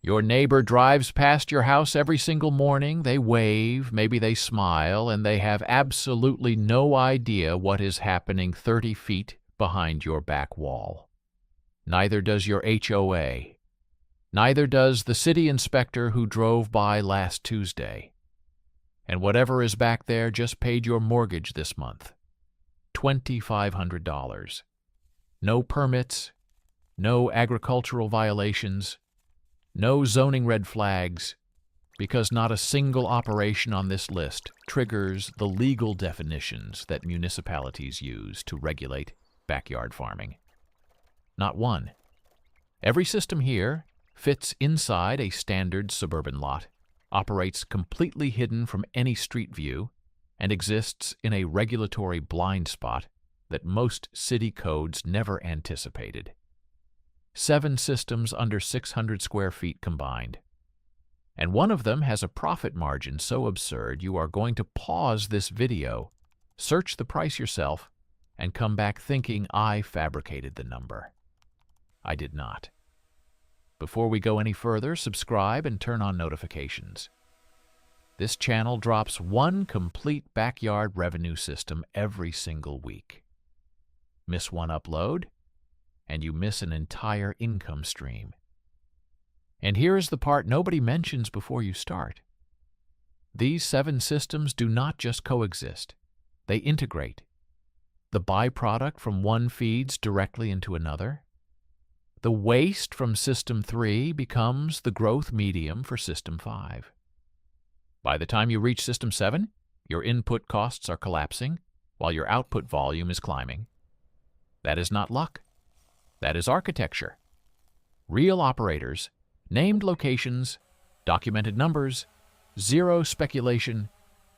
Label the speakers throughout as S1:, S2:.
S1: Your neighbor drives past your house every single morning. They wave, maybe they smile, and they have absolutely no idea what is happening 30 feet behind your back wall. Neither does your HOA. Neither does the city inspector who drove by last Tuesday. And whatever is back there just paid your mortgage this month. $2,500. No permits, no agricultural violations, no zoning red flags, because not a single operation on this list triggers the legal definitions that municipalities use to regulate backyard farming. Not one. Every system here fits inside a standard suburban lot, operates completely hidden from any street view, and exists in a regulatory blind spot that most city codes never anticipated. 7 systems under 600 square feet combined. And one of them has a profit margin so absurd you are going to pause this video, search the price yourself, and come back thinking I fabricated the number. I did not. Before we go any further, subscribe and turn on notifications. This channel drops one complete backyard revenue system every single week. Miss one upload, and you miss an entire income stream. And here is the part nobody mentions before you start. These 7 systems do not just coexist. They integrate. The byproduct from one feeds directly into another. The waste from System 3 becomes the growth medium for System 5. By the time you reach System 7, your input costs are collapsing, while your output volume is climbing. That is not luck. That is architecture. Real operators, named locations, documented numbers, zero speculation,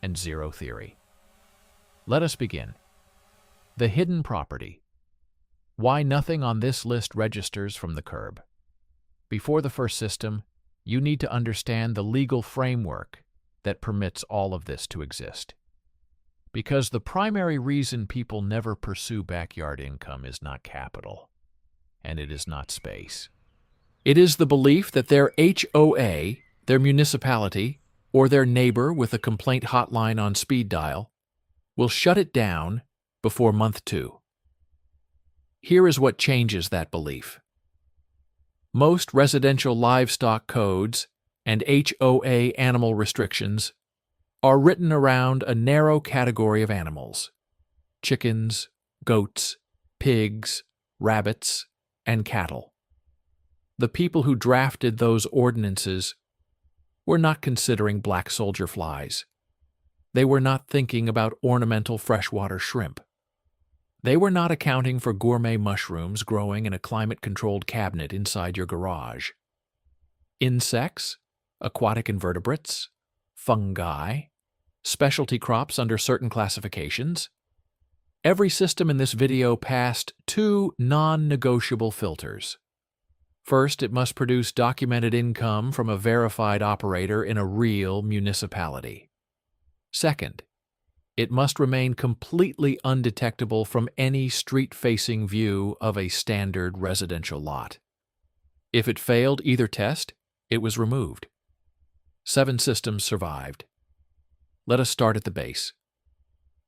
S1: and zero theory. Let us begin. The hidden property. Why nothing on this list registers from the curb. Before the first system, you need to understand the legal framework that permits all of this to exist. Because the primary reason people never pursue backyard income is not capital, and it is not space. It is the belief that their HOA, their municipality, or their neighbor with a complaint hotline on speed dial will shut it down before month 2. Here is what changes that belief. Most residential livestock codes and HOA animal restrictions are written around a narrow category of animals: chickens, goats, pigs, rabbits, and cattle. The people who drafted those ordinances were not considering black soldier flies. They were not thinking about ornamental freshwater shrimp. They were not accounting for gourmet mushrooms growing in a climate-controlled cabinet inside your garage. Insects, aquatic invertebrates, fungi, specialty crops under certain classifications. Every system in this video passed 2 non-negotiable filters. First, it must produce documented income from a verified operator in a real municipality. Second, it must remain completely undetectable from any street-facing view of a standard residential lot. If it failed either test, it was removed. 7 systems survived. Let us start at the base.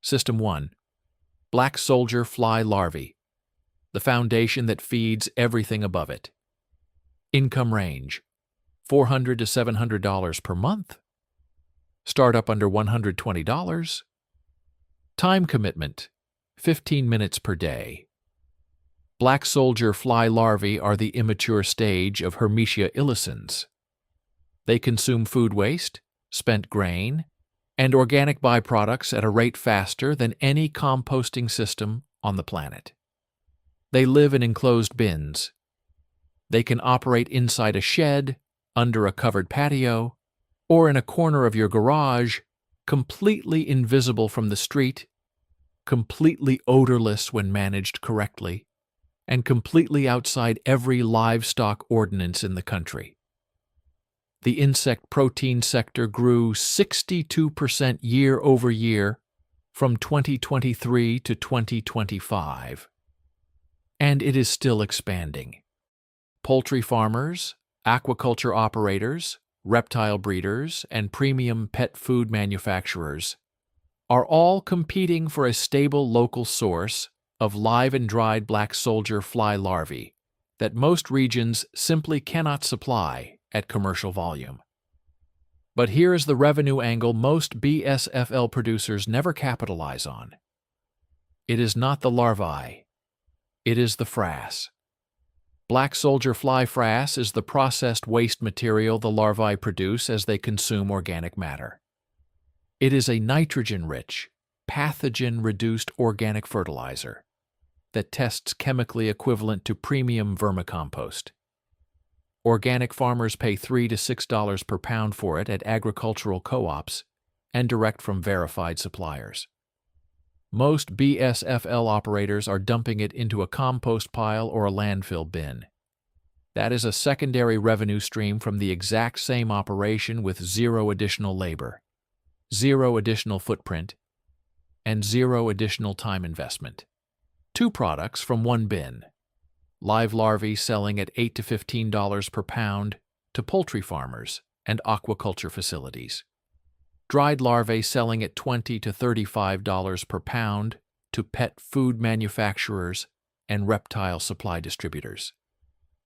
S1: System 1. Black soldier fly larvae, the foundation that feeds everything above it. Income range: $400 to $700 per month. Startup under $120. Time commitment: 15 minutes per day. Black soldier fly larvae are the immature stage of Hermetia illicens. They consume food waste, spent grain, and organic byproducts at a rate faster than any composting system on the planet. They live in enclosed bins. They can operate inside a shed, under a covered patio, or in a corner of your garage, completely invisible from the street, completely odorless when managed correctly, and completely outside every livestock ordinance in the country. The insect protein sector grew 62% year over year from 2023 to 2025, and it is still expanding. Poultry farmers, Aquaculture operators, reptile breeders, and premium pet food manufacturers are all competing for a stable local source of live and dried black soldier fly larvae that most regions simply cannot supply at commercial volume. But here is the revenue angle most BSFL producers never capitalize on. It is not the larvae, it is the frass. Black soldier fly frass is the processed waste material the larvae produce as they consume organic matter. It is a nitrogen-rich, pathogen-reduced organic fertilizer that tests chemically equivalent to premium vermicompost. Organic farmers pay $3 to $6 per pound for it at agricultural co-ops and direct from verified suppliers. Most BSFL operators are dumping it into a compost pile or a landfill bin. That is a secondary revenue stream from the exact same operation with zero additional labor, zero additional footprint, and zero additional time investment. 2 products from one bin. Live larvae selling at $8 to $15 per pound to poultry farmers and aquaculture facilities. Dried larvae selling at $20 to $35 per pound to pet food manufacturers and reptile supply distributors.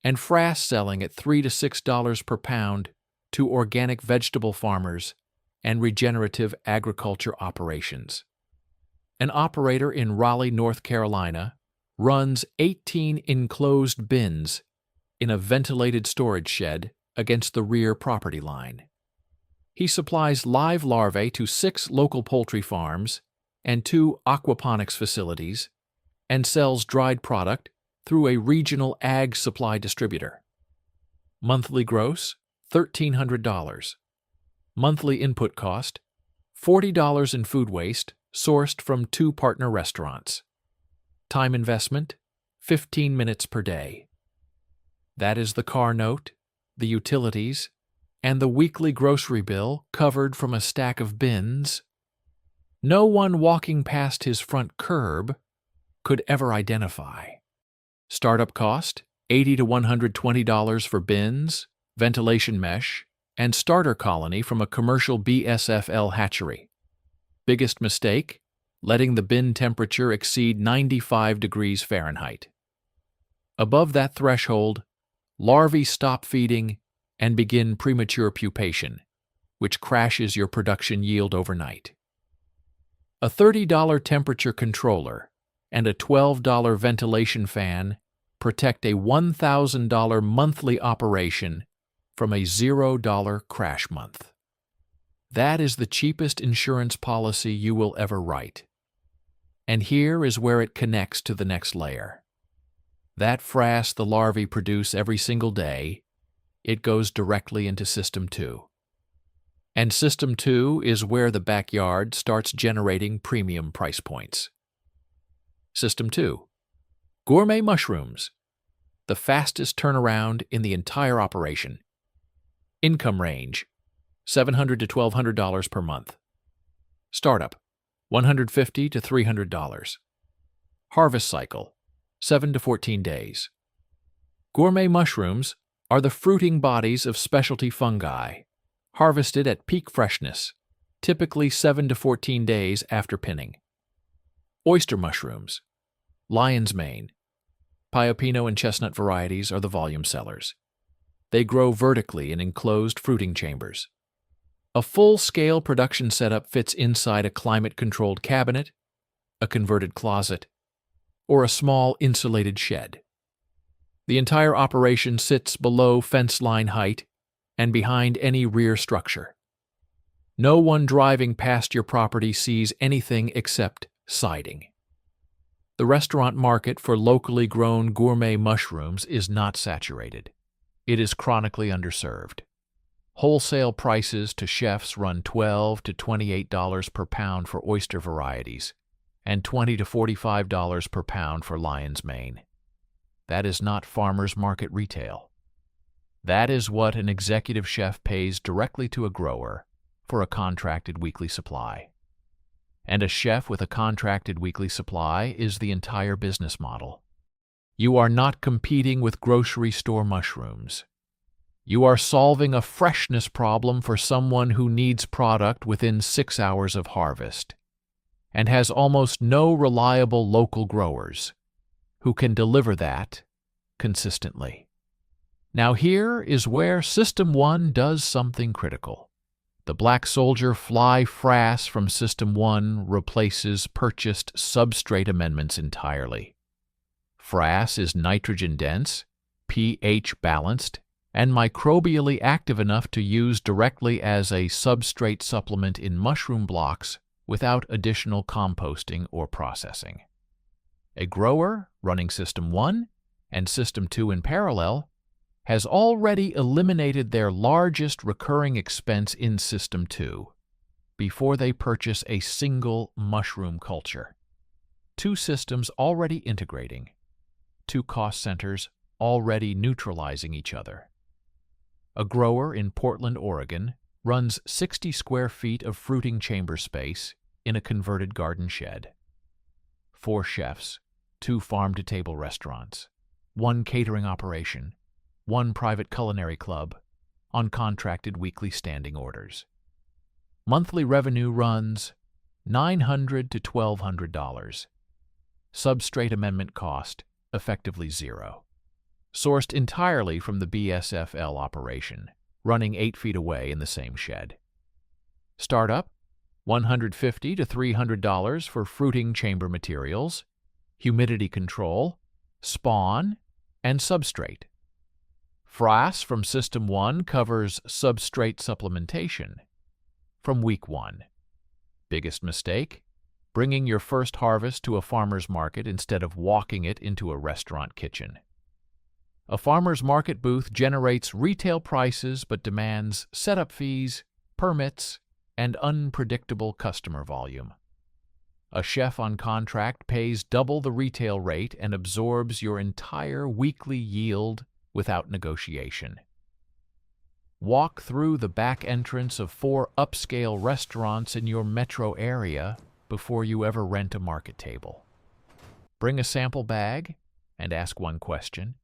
S1: And frass selling at $3 to $6 per pound to organic vegetable farmers and regenerative agriculture operations. An operator in Raleigh, North Carolina, runs 18 enclosed bins in a ventilated storage shed against the rear property line. He supplies live larvae to 6 local poultry farms and 2 aquaponics facilities and sells dried product through a regional ag supply distributor. Monthly gross, $1,300. Monthly input cost, $40 in food waste sourced from 2 partner restaurants. Time investment, 15 minutes per day. That is the car note, the utilities, and the weekly grocery bill covered from a stack of bins. No one walking past his front curb could ever identify. Startup cost, $80 to $120 for bins, ventilation mesh, and starter colony from a commercial BSFL hatchery. Biggest mistake? Letting the bin temperature exceed 95 degrees Fahrenheit. Above that threshold, larvae stop feeding and begin premature pupation, which crashes your production yield overnight. A $30 temperature controller and a $12 ventilation fan protect a $1,000 monthly operation from a $0 crash month. That is the cheapest insurance policy you will ever write. And here is where it connects to the next layer. That frass the larvae produce every single day, it goes directly into System 2. And System 2 is where the backyard starts generating premium price points. System 2. Gourmet mushrooms. The fastest turnaround in the entire operation. Income range, $700 to $1,200 per month. Startup, $150 to $300. Harvest cycle, 7 to 14 days. Gourmet mushrooms are the fruiting bodies of specialty fungi, harvested at peak freshness, typically 7 to 14 days after pinning. Oyster mushrooms, lion's mane, Piopino and chestnut varieties are the volume sellers. They grow vertically in enclosed fruiting chambers. A full-scale production setup fits inside a climate-controlled cabinet, a converted closet, or a small insulated shed. The entire operation sits below fence line height and behind any rear structure. No one driving past your property sees anything except siding. The restaurant market for locally grown gourmet mushrooms is not saturated. It is chronically underserved. Wholesale prices to chefs run $12 to $28 per pound for oyster varieties and $20 to $45 per pound for lion's mane. That is not farmers market retail. That is what an executive chef pays directly to a grower for a contracted weekly supply. And a chef with a contracted weekly supply is the entire business model. You are not competing with grocery store mushrooms. You are solving a freshness problem for someone who needs product within 6 hours of harvest and has almost no reliable local growers who can deliver that consistently. Now here is where System 1 does something critical. The Black Soldier Fly Frass from System 1 replaces purchased substrate amendments entirely. Frass is nitrogen-dense, pH-balanced, and microbially active enough to use directly as a substrate supplement in mushroom blocks without additional composting or processing. A grower running System 1 and System 2 in parallel has already eliminated their largest recurring expense in System 2 before they purchase a single mushroom culture. Two systems already integrating, two cost centers already neutralizing each other. A grower in Portland, Oregon, runs 60 square feet of fruiting chamber space in a converted garden shed. 4 chefs, 2 farm-to-table restaurants, 1 catering operation, 1 private culinary club, on contracted weekly standing orders. Monthly revenue runs $900 to $1,200. Substrate amendment cost effectively zero. Sourced entirely from the BSFL operation, running 8 feet away in the same shed. Startup, $150 to $300 for fruiting chamber materials, humidity control, spawn, and substrate. Frass from System 1 covers substrate supplementation from week 1. Biggest mistake? Bringing your first harvest to a farmer's market instead of walking it into a restaurant kitchen. A farmer's market booth generates retail prices but demands setup fees, permits, and unpredictable customer volume. A chef on contract pays double the retail rate and absorbs your entire weekly yield without negotiation. Walk through the back entrance of 4 upscale restaurants in your metro area before you ever rent a market table. Bring a sample bag and ask one question.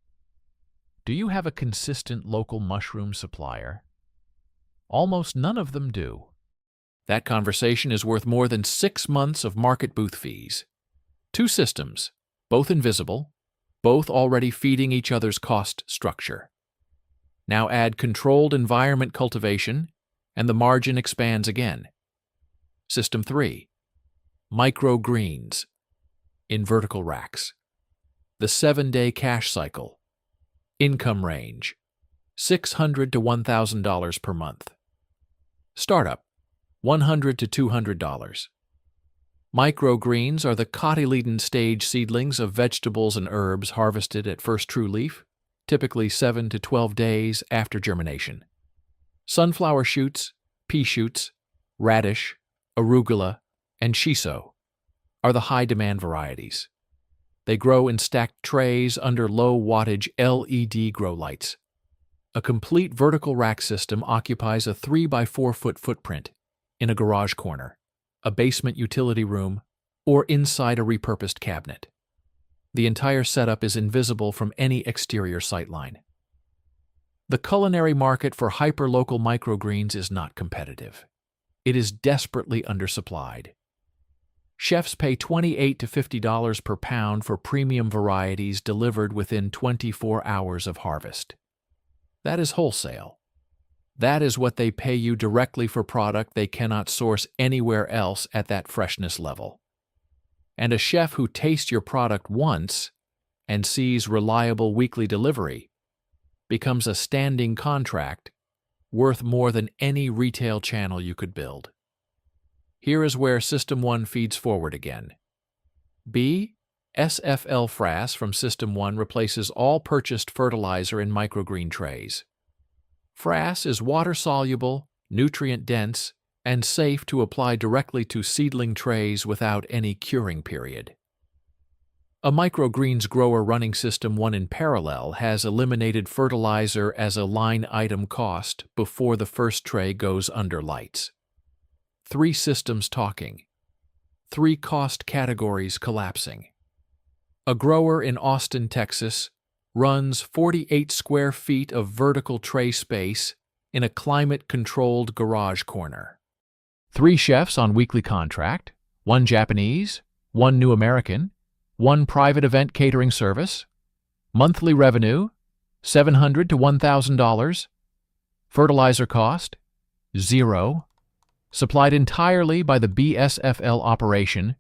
S1: Do you have a consistent local mushroom supplier? Almost none of them do. That conversation is worth more than 6 months of market booth fees. 2 systems, both invisible, both already feeding each other's cost structure. Now add controlled environment cultivation, and the margin expands again. System 3. Microgreens in vertical racks. The 7-day cash cycle. Income range, $600 to $1,000 per month. Startup, $100 to $200. Microgreens are the cotyledon stage seedlings of vegetables and herbs harvested at first true leaf, typically 7 to 12 days after germination. Sunflower shoots, pea shoots, radish, arugula, and shiso are the high-demand varieties. They grow in stacked trays under low-wattage LED grow lights. A complete vertical rack system occupies a 3 by 4 foot footprint in a garage corner, a basement utility room, or inside a repurposed cabinet. The entire setup is invisible from any exterior sightline. The culinary market for hyperlocal microgreens is not competitive. It is desperately undersupplied. Chefs pay $28 to $50 per pound for premium varieties delivered within 24 hours of harvest. That is wholesale. That is what they pay you directly for product they cannot source anywhere else at that freshness level. And a chef who tastes your product once and sees reliable weekly delivery becomes a standing contract worth more than any retail channel you could build. Here is where System 1 feeds forward again. SFL Frass from System 1 replaces all purchased fertilizer in microgreen trays. Frass is water-soluble, nutrient-dense, and safe to apply directly to seedling trays without any curing period. A microgreens grower running System 1 in parallel has eliminated fertilizer as a line item cost before the first tray goes under lights. 3 systems talking. 3 cost categories collapsing. A grower in Austin, Texas, runs 48 square feet of vertical tray space in a climate-controlled garage corner. 3 chefs on weekly contract, 1 Japanese, 1 New American, 1 private event catering service, monthly revenue, $700 to $1,000, fertilizer cost, 0, supplied entirely by the BSFL operation,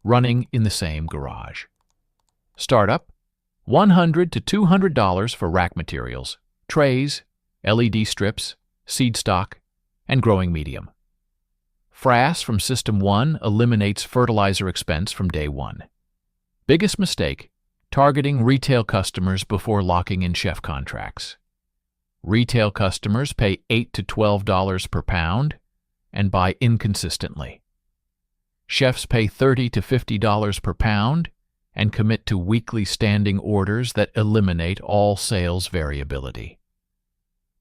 S1: running in the same garage. Startup, $100 to $200 for rack materials, trays, LED strips, seed stock, and growing medium. Frass from System 1 eliminates fertilizer expense from day 1. Biggest mistake, targeting retail customers before locking in chef contracts. Retail customers pay $8 to $12 per pound and buy inconsistently. Chefs pay $30 to $50 per pound and commit to weekly standing orders that eliminate all sales variability.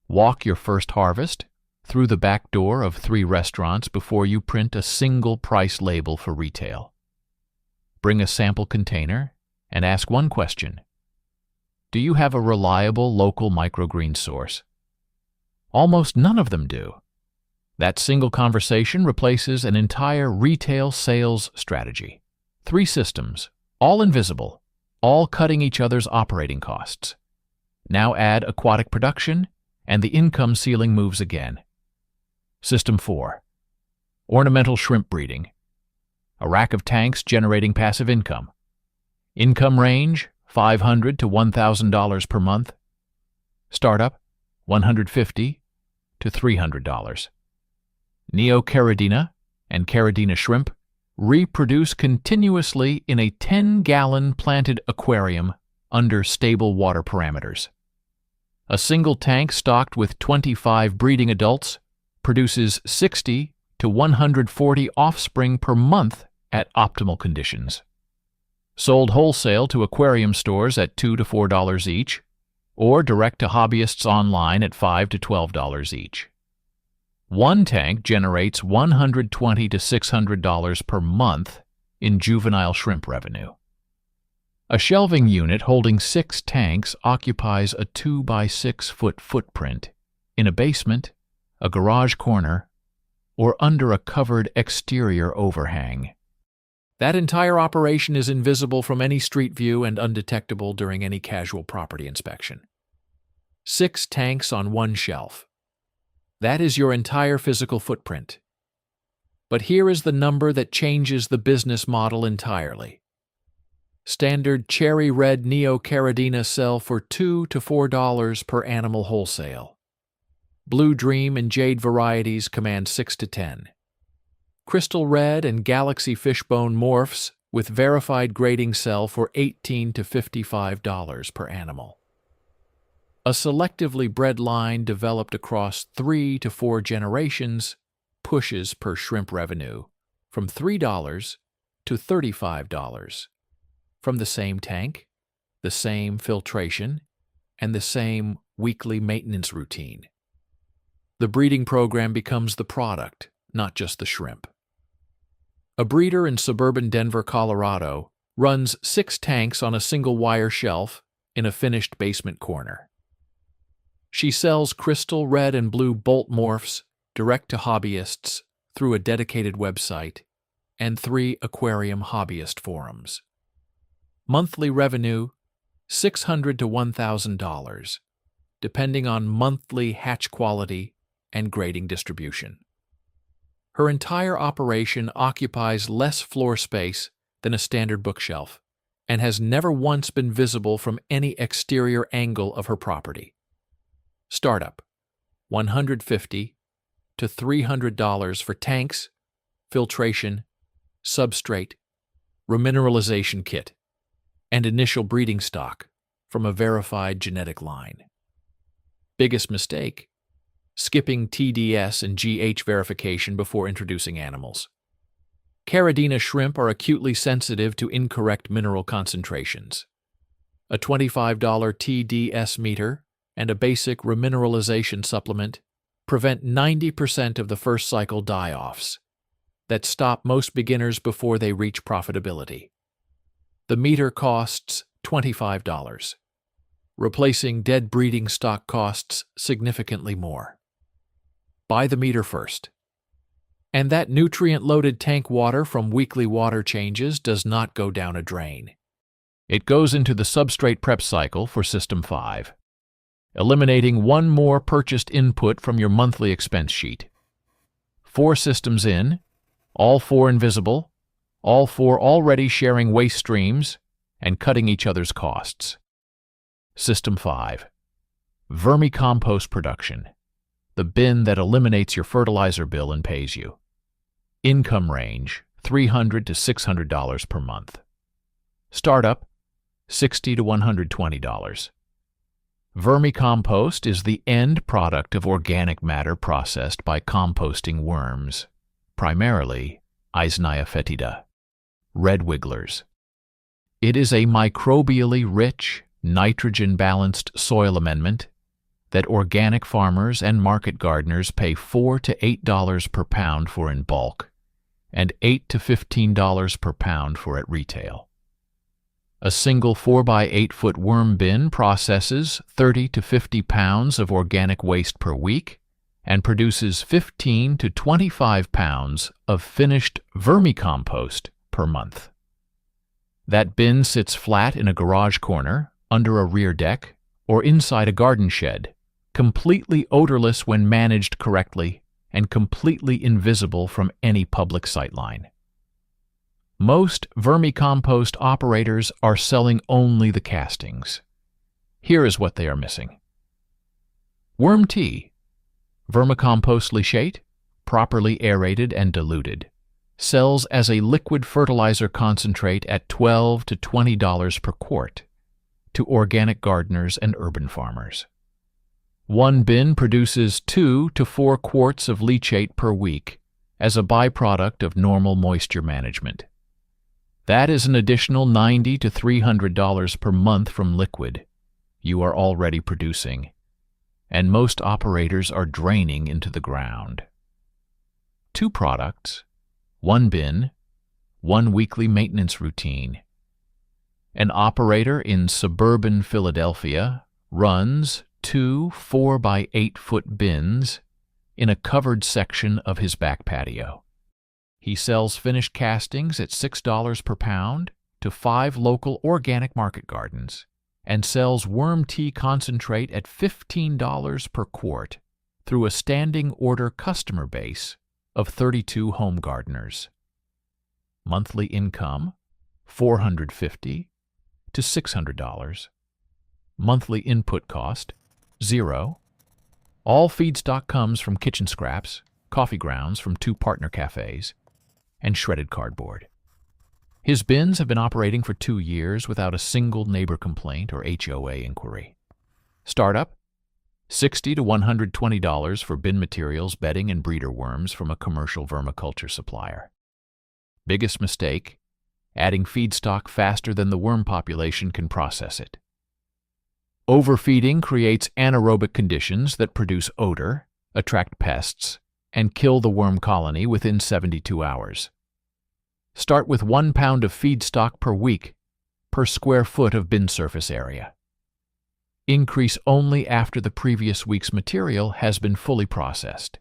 S1: Walk your first harvest through the back door of 3 restaurants before you print a single price label for retail. Bring a sample container and ask one question. Do you have a reliable local microgreen source? Almost none of them do. That single conversation replaces an entire retail sales strategy. 3 systems, all invisible, all cutting each other's operating costs. Now add aquatic production, and the income ceiling moves again. System 4. Ornamental shrimp breeding. A rack of tanks generating passive income. Income range, $500 to $1,000 per month. Startup, $150 to $300. Neocaridina and Caridina shrimp reproduce continuously in a 10-gallon planted aquarium under stable water parameters. A single tank stocked with 25 breeding adults produces 60 to 140 offspring per month at optimal conditions. Sold wholesale to aquarium stores at $2 to $4 each, or direct to hobbyists online at $5 to $12 each. 1 tank generates $120 to $600 per month in juvenile shrimp revenue. A shelving unit holding 6 tanks occupies a 2 by 6 foot footprint in a basement, a garage corner, or under a covered exterior overhang. That entire operation is invisible from any street view and undetectable during any casual property inspection. 6 tanks on 1 shelf. That is your entire physical footprint. But here is the number that changes the business model entirely. Standard cherry red Neocaridina sell for $2 to $4 per animal wholesale. Blue Dream and Jade varieties command 6 to 10. Crystal Red and Galaxy Fishbone morphs with verified grading sell for $18 to $55 per animal. A selectively bred line developed across 3 to 4 generations pushes per shrimp revenue from $3 to $35 from the same tank, the same filtration, and the same weekly maintenance routine. The breeding program becomes the product, not just the shrimp. A breeder in suburban Denver, Colorado, runs 6 tanks on a single wire shelf in a finished basement corner. She sells crystal red and blue bolt morphs direct to hobbyists through a dedicated website and 3 aquarium hobbyist forums. Monthly revenue, $600 to $1,000, depending on monthly hatch quality and grading distribution. Her entire operation occupies less floor space than a standard bookshelf and has never once been visible from any exterior angle of her property. Startup, $150 to $300 for tanks, filtration, substrate, remineralization kit, and initial breeding stock from a verified genetic line. Biggest mistake, skipping TDS and GH verification before introducing animals. Caridina shrimp are acutely sensitive to incorrect mineral concentrations. A $25 TDS meter and a basic remineralization supplement prevent 90% of the first cycle die-offs that stop most beginners before they reach profitability. The meter costs $25. replacing dead breeding stock costs significantly more. Buy the meter first. And that nutrient-loaded tank water from weekly water changes does not go down a drain. It goes into the substrate prep cycle for System 5, eliminating one more purchased input from your monthly expense sheet. 4 systems in, all 4 invisible, all 4 already sharing waste streams and cutting each other's costs. System 5. Vermicompost production, the bin that eliminates your fertilizer bill and pays you. Income range, $300 to $600 per month. Startup, $60 to $120. Vermicompost is the end product of organic matter processed by composting worms, primarily Eisenia fetida, red wigglers. It is a microbially rich, nitrogen-balanced soil amendment that organic farmers and market gardeners pay $4 to $8 per pound for in bulk and $8 to $15 per pound for at retail. A single 4 by 8 foot worm bin processes 30 to 50 pounds of organic waste per week and produces 15 to 25 pounds of finished vermicompost per month. That bin sits flat in a garage corner, under a rear deck, or inside a garden shed, completely odorless when managed correctly and completely invisible from any public sightline. Most vermicompost operators are selling only the castings. Here is what they are missing. Worm tea, vermicompost leachate, properly aerated and diluted, sells as a liquid fertilizer concentrate at $12 to $20 per quart to organic gardeners and urban farmers. One bin produces 2 to 4 quarts of leachate per week as a byproduct of normal moisture management. That is an additional $90 to $300 per month from liquid you are already producing, and most operators are draining into the ground. 2 products, 1 bin, 1 weekly maintenance routine. An operator in suburban Philadelphia runs 2 4 by 8 foot bins in a covered section of his back patio. He sells finished castings at $6 per pound to 5 local organic market gardens and sells worm tea concentrate at $15 per quart through a standing order customer base of 32 home gardeners. Monthly income, $450 to $600. Monthly input cost, 0. All feedstock comes from kitchen scraps, coffee grounds from 2 partner cafes, and shredded cardboard. His bins have been operating for 2 years without a single neighbor complaint or HOA inquiry. Startup, $60 to $120 for bin materials, bedding, and breeder worms from a commercial vermiculture supplier. Biggest mistake, adding feedstock faster than the worm population can process it. Overfeeding creates anaerobic conditions that produce odor, attract pests, and kill the worm colony within 72 hours. Start with 1 pound of feedstock per week per square foot of bin surface area. Increase only after the previous week's material has been fully processed.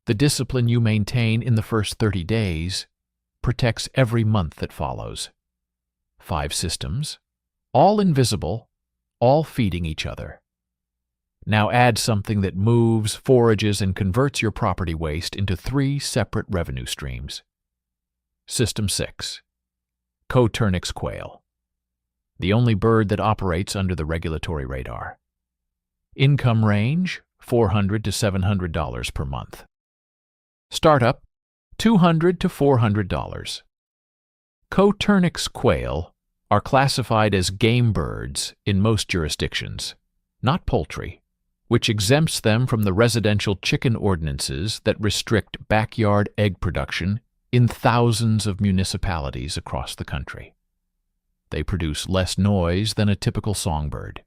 S1: The discipline you maintain in the first 30 days protects every month that follows. 5 systems, all invisible, all feeding each other. Now add something that moves, forages, and converts your property waste into 3 separate revenue streams. System 6. Coturnix quail, the only bird that operates under the regulatory radar. Income range, $400 to $700 per month. Startup, $200 to $400. Coturnix quail are classified as game birds in most jurisdictions, not poultry, which exempts them from the residential chicken ordinances that restrict backyard egg production in thousands of municipalities across the country. They produce less noise than a typical songbird.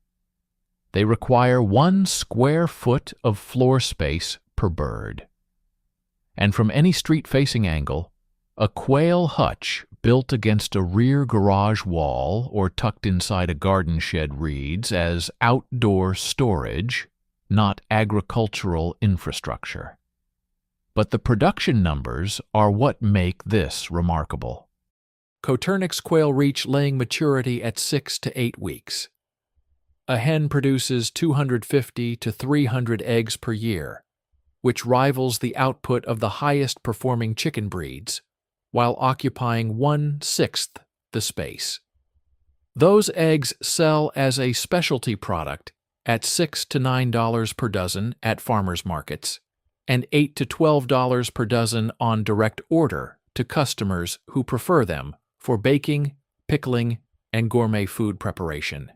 S1: They require 1 square foot of floor space per bird. And from any street-facing angle, A quail hutch built against a rear garage wall or tucked inside a garden shed reads as outdoor storage, not agricultural infrastructure. But the production numbers are what make this remarkable. Coturnix quail reach laying maturity at 6 to 8 weeks. A hen produces 250 to 300 eggs per year, which rivals the output of the highest-performing chicken breeds, while occupying 1/6 the space. Those eggs sell as a specialty product at $6 to $9 per dozen at farmers markets, and $8 to $12 per dozen on direct order to customers who prefer them for baking, pickling, and gourmet food preparation.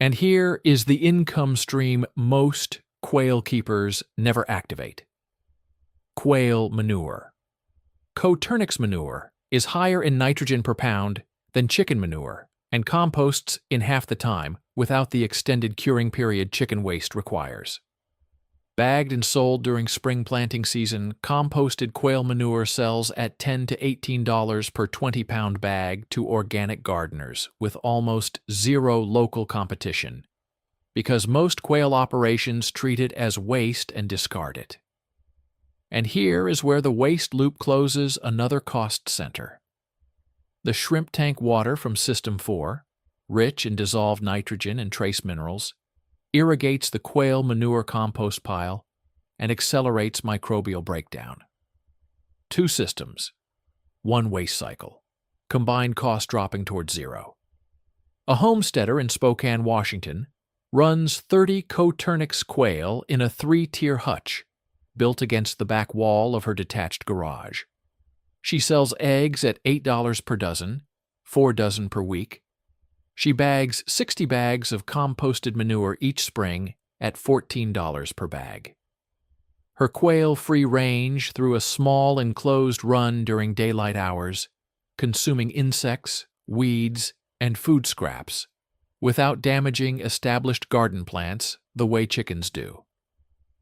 S1: And here is the income stream most quail keepers never activate. Quail manure. Coturnix manure is higher in nitrogen per pound than chicken manure and composts in half the time without the extended curing period chicken waste requires. Bagged and sold during spring planting season, composted quail manure sells at $10 to $18 per 20-pound bag to organic gardeners with almost zero local competition, because most quail operations treat it as waste and discard it. And here is where the waste loop closes another cost center. The shrimp tank water from System 4, rich in dissolved nitrogen and trace minerals, irrigates the quail manure compost pile and accelerates microbial breakdown. 2 systems, 1 waste cycle, combined cost dropping towards zero. A homesteader in Spokane, Washington, runs 30 Coturnix quail in a 3-tier hutch built against the back wall of her detached garage. She sells eggs at $8 per dozen, 4 dozen per week. She bags 60 bags of composted manure each spring at $14 per bag. Her quail free range through a small enclosed run during daylight hours, consuming insects, weeds, and food scraps, without damaging established garden plants the way chickens do.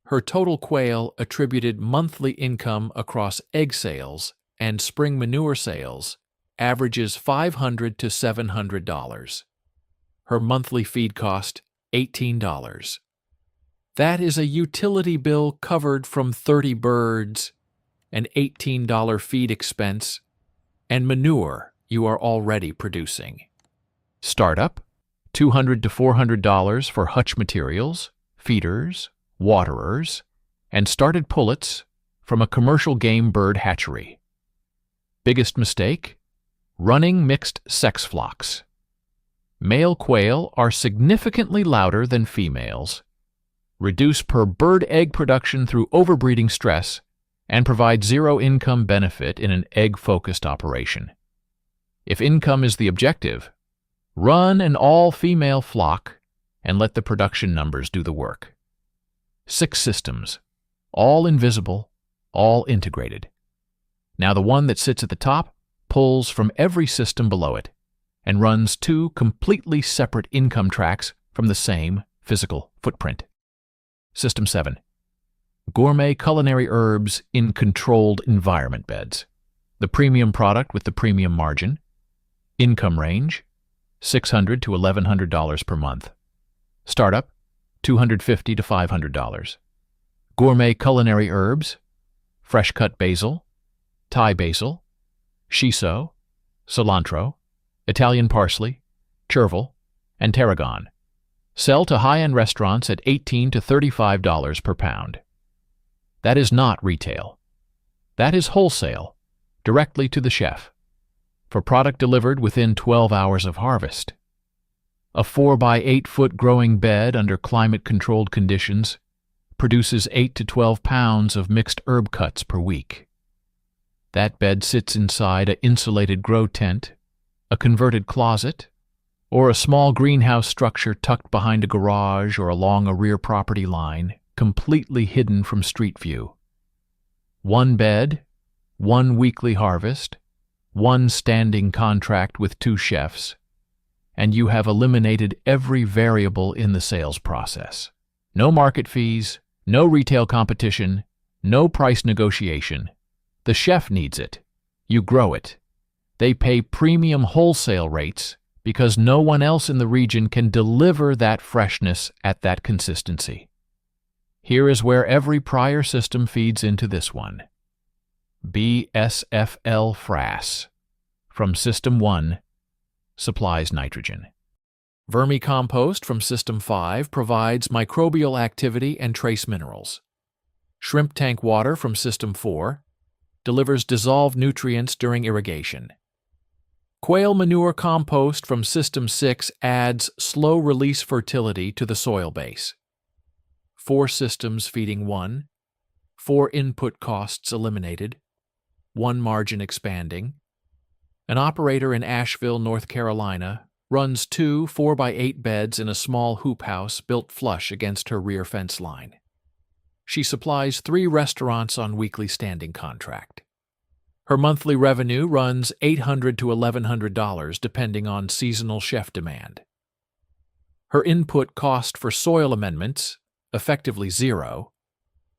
S1: Her total quail attributed monthly income across egg sales and spring manure sales averages $500 to $700. Her monthly feed cost, $18. That is a utility bill covered from 30 birds, an $18 feed expense, and manure you are already producing. Startup, $200 to $400 for hutch materials, feeders, waterers, and started pullets from a commercial game bird hatchery. Biggest mistake? Running mixed sex flocks. Male quail are significantly louder than females, reduce per bird egg production through overbreeding stress, and provide zero income benefit in an egg-focused operation. If income is the objective, run an all-female flock and let the production numbers do the work. 6 systems, all invisible, all integrated. Now the one that sits at the top pulls from every system below it and runs 2 completely separate income tracks from the same physical footprint. System 7. Gourmet culinary herbs in controlled environment beds. The premium product with the premium margin. Income range, $600 to $1,100 per month. Startup, $250 to $500. Gourmet culinary herbs, fresh-cut basil, Thai basil, shiso, cilantro, Italian parsley, chervil, and tarragon. Sell to high-end restaurants at $18 to $35 per pound. That is not retail. That is wholesale, directly to the chef, for product delivered within 12 hours of harvest. A 4 by 8 foot growing bed under climate-controlled conditions produces 8 to 12 pounds of mixed herb cuts per week. That bed sits inside an insulated grow tent, a converted closet, or a small greenhouse structure tucked behind a garage or along a rear property line, completely hidden from street view. 1 bed, 1 weekly harvest, 1 standing contract with 2 chefs, and you have eliminated every variable in the sales process. No market fees, no retail competition, no price negotiation. The chef needs it. You grow it. They pay premium wholesale rates because no one else in the region can deliver that freshness at that consistency. Here is where every prior system feeds into this one. BSFL Frass from System 1 supplies nitrogen. Vermicompost from System 5 provides microbial activity and trace minerals. Shrimp tank water from System 4 delivers dissolved nutrients during irrigation. Quail manure compost from System 6 adds slow-release fertility to the soil base. 4 systems feeding 1, 4 input costs eliminated, 1 margin expanding. An operator in Asheville, North Carolina, runs 2 4x8 beds in a small hoop house built flush against her rear fence line. She supplies 3 restaurants on weekly standing contract. Her monthly revenue runs $800 to $1,100 depending on seasonal chef demand. Her input cost for soil amendments, effectively zero,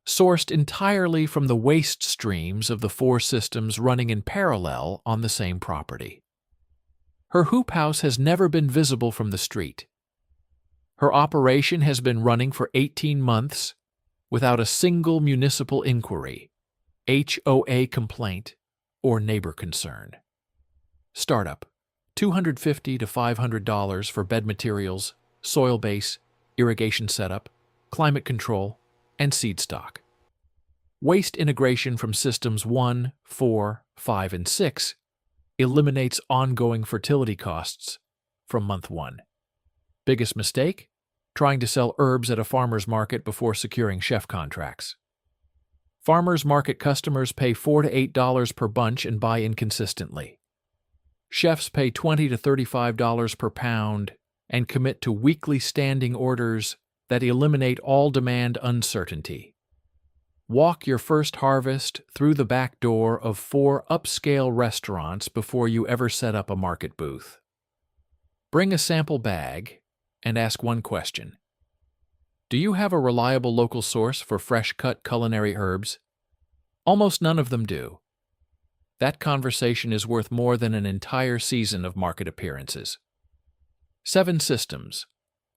S1: sourced entirely from the waste streams of the 4 systems running in parallel on the same property. Her hoop house has never been visible from the street. Her operation has been running for 18 months without a single municipal inquiry, HOA complaint, or neighbor concern. Startup: $250 to $500 for bed materials, soil base, irrigation setup, climate control, and seed stock. Waste integration from Systems 1, 4, 5, and 6 eliminates ongoing fertility costs from month 1. Biggest mistake? Trying to sell herbs at a farmer's market before securing chef contracts. Farmers market customers pay $4 to $8 per bunch and buy inconsistently. Chefs pay $20 to $35 per pound and commit to weekly standing orders that eliminate all demand uncertainty. Walk your first harvest through the back door of 4 upscale restaurants before you ever set up a market booth. Bring a sample bag and ask one question. Do you have a reliable local source for fresh-cut culinary herbs? Almost none of them do. That conversation is worth more than an entire season of market appearances. 7 systems,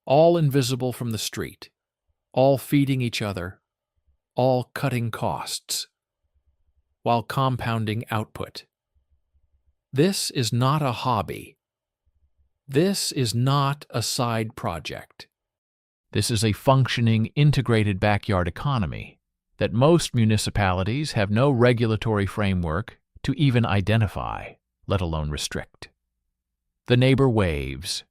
S1: all invisible from the street, all feeding each other, all cutting costs, while compounding output. This is not a hobby. This is not a side project. This is a functioning, integrated backyard economy that most municipalities have no regulatory framework to even identify, let alone restrict. The neighbor waves.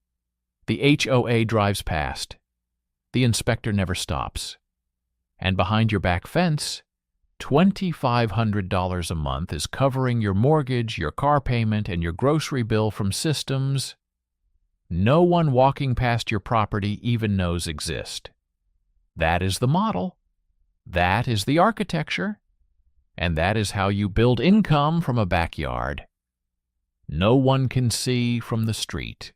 S1: The HOA drives past. The inspector never stops. And behind your back fence, $2,500 a month is covering your mortgage, your car payment, and your grocery bill from systems no one walking past your property even knows exist. That is the model. That is the architecture. And that is how you build income from a backyard no one can see from the street.